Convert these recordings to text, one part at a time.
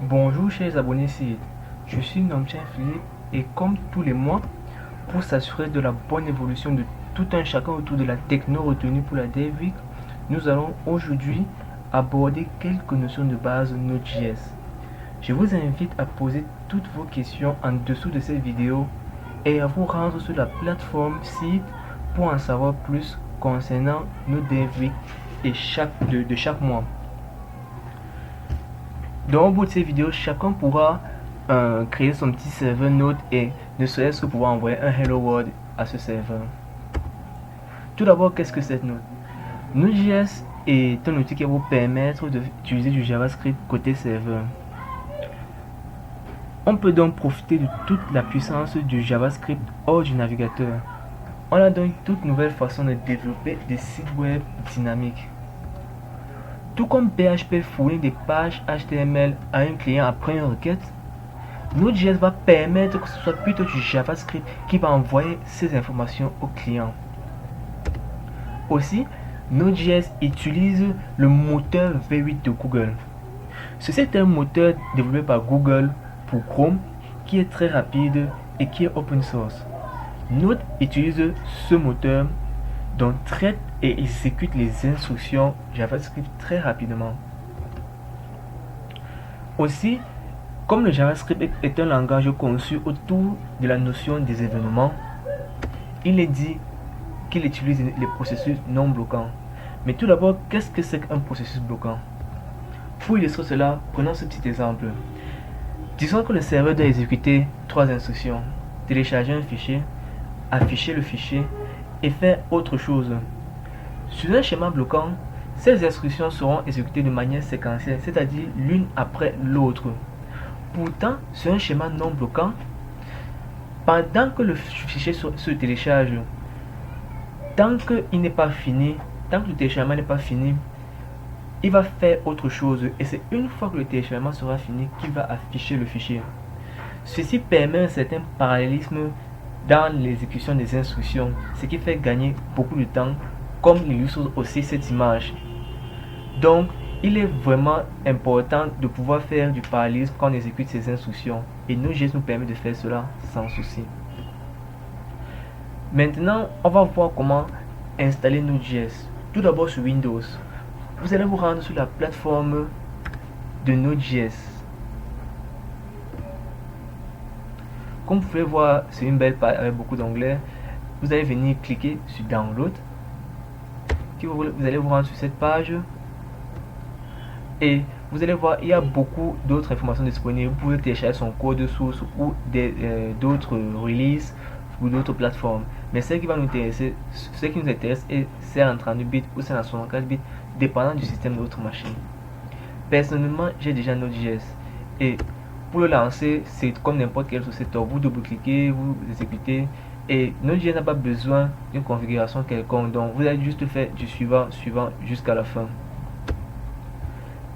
Bonjour chers abonnés ici, je suis Nomtien Philippe et comme tous les mois, pour s'assurer de la bonne évolution de tout un chacun autour de la techno retenue pour la Dev Week, nous allons aujourd'hui aborder quelques notions de base Node.js. Je vous invite à poser toutes vos questions en dessous de cette vidéo et à vous rendre sur la plateforme site pour en savoir plus concernant nos Dev Week et de chaque mois. Dans le bout de ces vidéos, chacun pourra créer son petit serveur Node et ne serait-ce que pouvoir envoyer un Hello World à ce serveur. Tout d'abord, qu'est-ce que c'est Node? Node.js est un outil qui va vous permettre d'utiliser du JavaScript côté serveur. On peut donc profiter de toute la puissance du JavaScript hors du navigateur. On a donc toute nouvelle façon de développer des sites web dynamiques. Tout comme PHP fournit des pages HTML à un client après une requête, Node.js va permettre que ce soit plutôt du JavaScript qui va envoyer ces informations au client. Aussi, Node.js utilise le moteur V8 de Google. Ceci est un moteur développé par Google pour Chrome qui est très rapide et qui est open source. Node utilise ce moteur dont traite et exécute les instructions JavaScript très rapidement. Aussi, comme le JavaScript est un langage conçu autour de la notion des événements, il est dit qu'il utilise les processus non bloquants. Mais tout d'abord, qu'est-ce que c'est qu'un processus bloquant? Pour illustrer cela, prenons ce petit exemple. Disons que le serveur doit exécuter trois instructions: télécharger un fichier, afficher le fichier et faire autre chose. Sur un schéma bloquant, ces instructions seront exécutées de manière séquentielle, c'est-à-dire l'une après l'autre. Pourtant, sur un schéma non bloquant, pendant que le fichier se télécharge, tant qu'il n'est pas fini, tant que le téléchargement n'est pas fini, il va faire autre chose et c'est une fois que le téléchargement sera fini qu'il va afficher le fichier. Ceci permet un certain parallélisme dans l'exécution des instructions, ce qui fait gagner beaucoup de temps, comme illustre aussi cette image. Donc, il est vraiment important de pouvoir faire du parallélisme quand on exécute ces instructions et Node.js nous permet de faire cela sans souci. Maintenant, on va voir comment installer Node.js. Tout d'abord sur Windows, vous allez vous rendre sur la plateforme de Node.js. Comme vous pouvez voir, c'est une belle page avec beaucoup d'onglets. Vous allez venir cliquer sur Download. Vous allez vous rendre sur cette page. Et vous allez voir, il y a beaucoup d'autres informations disponibles. Vous pouvez télécharger son code source ou d'autres releases ou d'autres plateformes. Mais ce qui nous intéresse est celle en 32 bits ou celle en 64 bits, dépendant du système de votre machine. Personnellement, j'ai déjà Node.js. Et pour le lancer, c'est comme n'importe quel sous-secteur. Vous double-cliquez, vous exécutez. Et Node.js n'a pas besoin d'une configuration quelconque. Donc, vous allez juste faire du suivant jusqu'à la fin.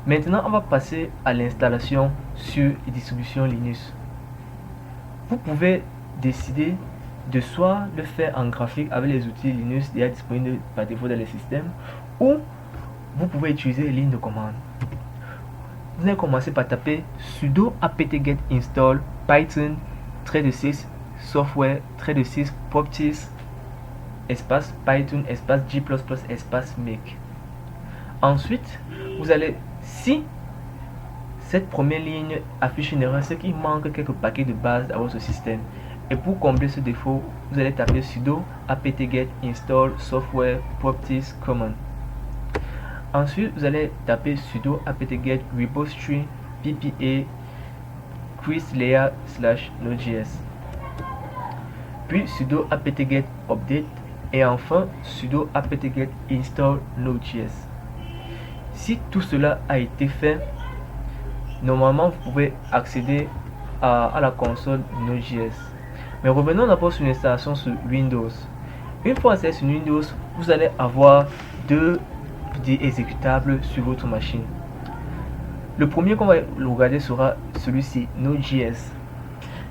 Maintenant, on va passer à l'installation sur les distributions Linux. Vous pouvez décider de soit le faire en graphique avec les outils Linux déjà disponibles par défaut dans les systèmes, ou vous pouvez utiliser les lignes de commande. Vous allez commencer par taper sudo apt-get install python -6 software -6 properties espace python espace g++ espace make. Ensuite, vous allez, si cette première ligne affiche une erreur, c'est qu'il manque quelques paquets de base à votre système. Et pour combler ce défaut, vous allez taper sudo apt-get install software properties common. Ensuite, vous allez taper sudo apt-get repository ppa chrislayer /node.js. Puis sudo apt-get update et enfin sudo apt-get install node.js. Si tout cela a été fait, normalement vous pouvez accéder à la console Node.js. Mais revenons d'abord sur l'installation sur Windows. Une fois installé sur Windows, vous allez avoir deux exécutables sur votre machine. Le premier qu'on va regarder sera celui-ci, Node.js.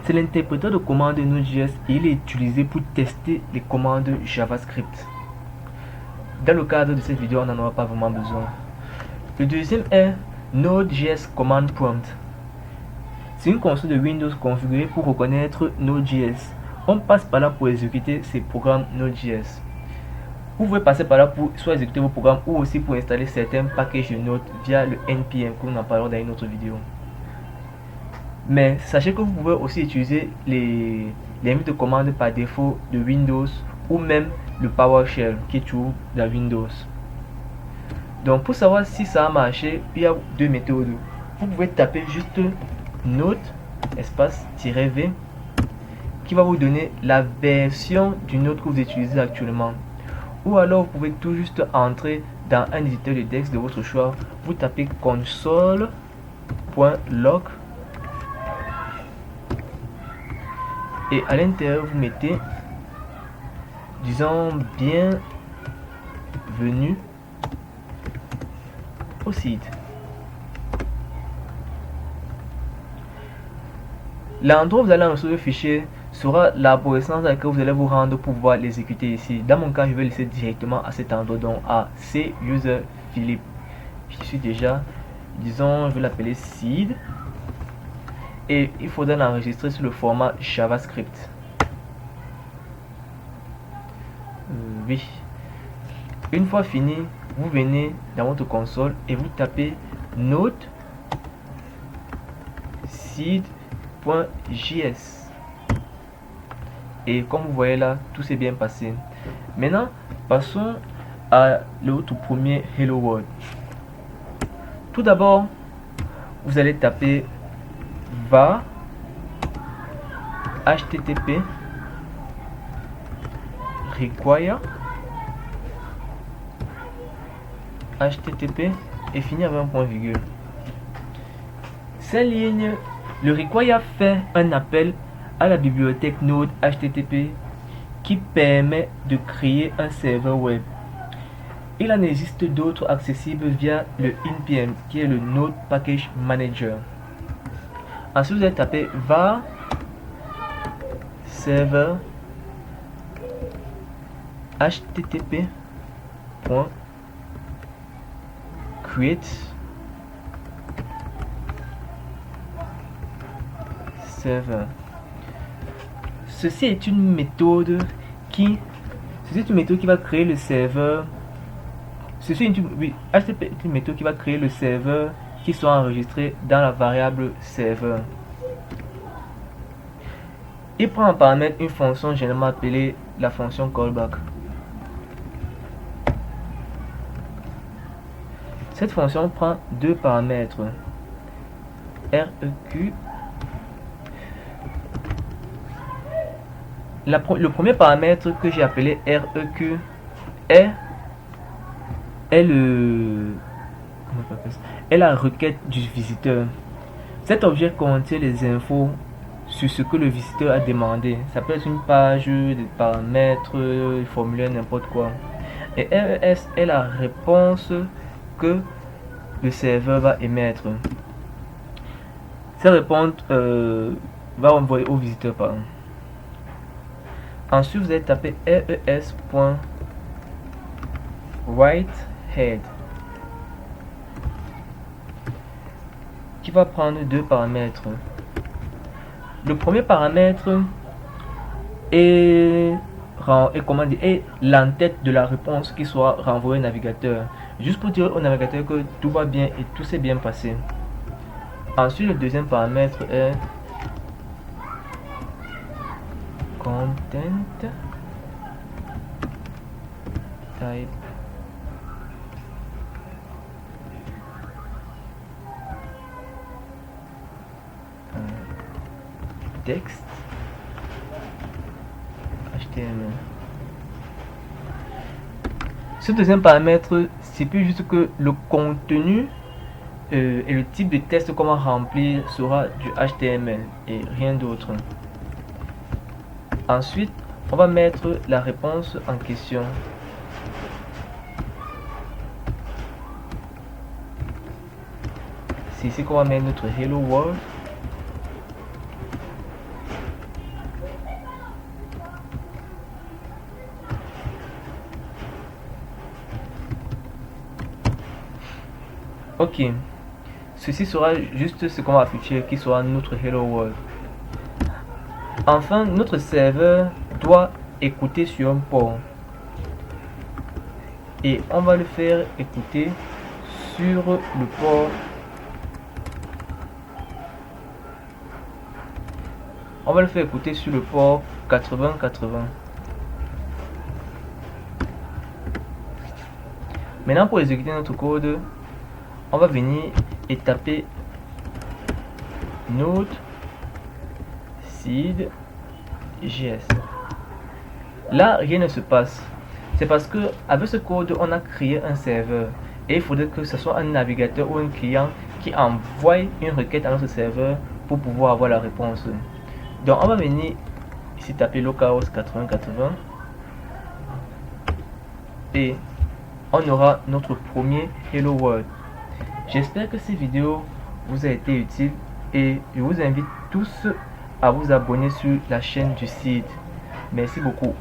C'est l'interpréteur de commandes Node.js et il est utilisé pour tester les commandes JavaScript. Dans le cadre de cette vidéo, on n'en aura pas vraiment besoin. Le deuxième est Node.js Command Prompt. C'est une console de Windows configurée pour reconnaître Node.js. On passe par là pour exécuter ces programmes Node.js. Vous pouvez passer par là pour soit exécuter vos programmes ou aussi pour installer certains packages de Node via le NPM, comme nous en parlerons dans une autre vidéo. Mais sachez que vous pouvez aussi utiliser les lignes de commande par défaut de Windows ou même le PowerShell qui est toujours de la Windows. Donc pour savoir si ça a marché, il y a deux méthodes. Vous pouvez taper juste Node espace -v qui va vous donner la version du Node que vous utilisez actuellement. Ou alors vous pouvez tout juste entrer dans un éditeur de texte de votre choix. Vous tapez console.log et à l'intérieur vous mettez, disons, bienvenue au site. L'endroit où vous allez enregistrer le fichier sera l'arborescence dans laquelle vous allez vous rendre pour pouvoir l'exécuter ici. Dans mon cas, je vais laisser directement à cet endroit, donc à cuser Philippe. Je suis déjà, disons, je vais l'appeler seed. Et il faudra l'enregistrer sur le format JavaScript. Oui. Une fois fini, vous venez dans votre console et vous tapez node seed.js. Et comme vous voyez là, tout s'est bien passé. Maintenant, passons à l'autre premier Hello World. Tout d'abord, vous allez taper var http require http et finir avec un point virgule. Cette ligne, le require fait un appel à la bibliothèque Node HTTP qui permet de créer un serveur web. Il en existe d'autres accessibles via le NPM qui est le Node Package Manager. Ensuite, vous allez taper var server http.create server. Ceci est une méthode qui va créer le serveur. HTTP est une méthode qui va créer le serveur qui sera enregistré dans la variable serveur. Il prend en paramètre une fonction généralement appelée la fonction callback. Cette fonction prend deux paramètres, req. Le premier paramètre que j'ai appelé req est la requête du visiteur. Cet objet contient les infos sur ce que le visiteur a demandé. Ça peut être une page, des paramètres, un formulaire, n'importe quoi. Et RES est la réponse que le serveur va émettre. Cette réponse va envoyer au visiteur. Ensuite, vous allez taper res.writehead qui va prendre deux paramètres. Le premier paramètre est l'entête de la réponse qui soit renvoyée au navigateur, juste pour dire au navigateur que tout va bien et tout s'est bien passé. Ensuite, le deuxième paramètre est content type texte HTML. Ce deuxième paramètre, c'est plus juste que le contenu et le type de texte qu'on va remplir sera du HTML et rien d'autre. Ensuite, on va mettre la réponse en question. C'est ici qu'on va mettre notre Hello World. Ok. ceci sera juste ce qu'on va afficher qui sera notre Hello World. Enfin, notre serveur doit écouter sur un port et on va le faire écouter sur le port. On va le faire écouter sur le port 80-80. Maintenant, pour exécuter notre code, on va venir et taper node seed JS. Là, rien ne se passe. C'est parce que avec ce code, on a créé un serveur et il faudrait que ce soit un navigateur ou un client qui envoie une requête à notre serveur pour pouvoir avoir la réponse. Donc, on va venir ici taper localhost 80-80 et on aura notre premier Hello World. J'espère que cette vidéo vous a été utile et je vous invite tous à vous abonner sur la chaîne du site. Merci beaucoup.